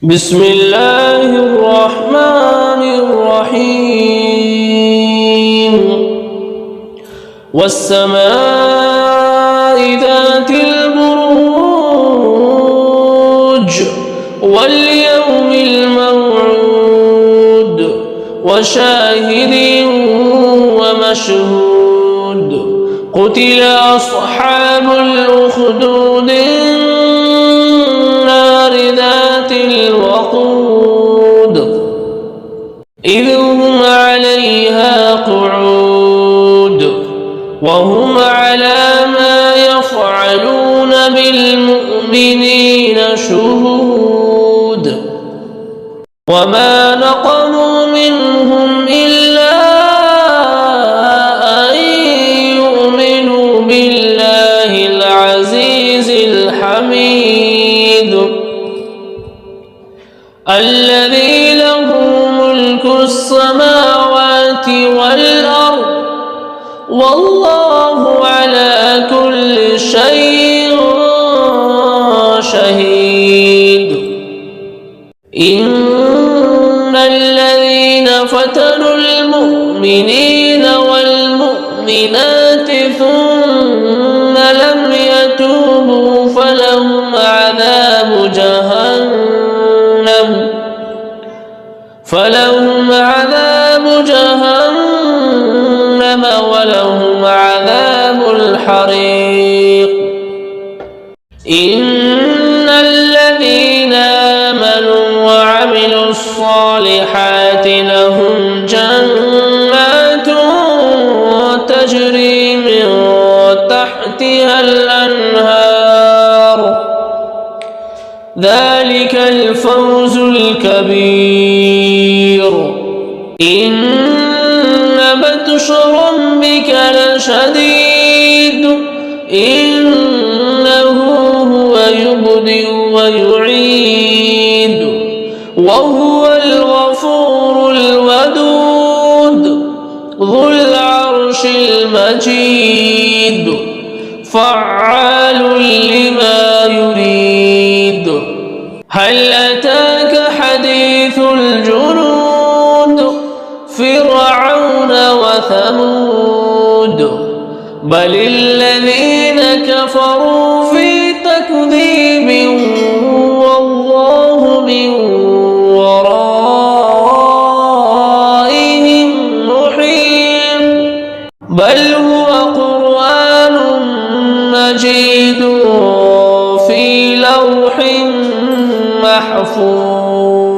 بسم الله الرحمن الرحيم والسماء ذات البروج واليوم الموعود وشاهد ومشهود قتل أصحاب الأخدود النار ذات الوقود إذ هم عليها قعود وهم على ما يفعلون بالمؤمنين شهود وما نقموا منهم إلا أن يؤمنوا بالله العزيز الحميد الذي له ملك السماوات والأرض والله على كل شيء شهيد إن الذين فتنوا المؤمنين والمؤمنات ثم لم يتوبوا فلهم عذاب جهنم ولهم عذاب الحريق إن الذين آمنوا وعملوا الصالحات لهم جنات تجري من تحتها الأنهار ذلك الفوز الكبير إن بطش ربك لشديد إنه هو يبدئ ويعيد وهو الغفور الودود ذو العرش المجيد فعال لما يريد هل أتاك حديث الجنود فرعون وثمود بل الذين كفروا في تكذيب والله من ورائهم محيط بل هو قرآن مجيد في لوح محفوظ.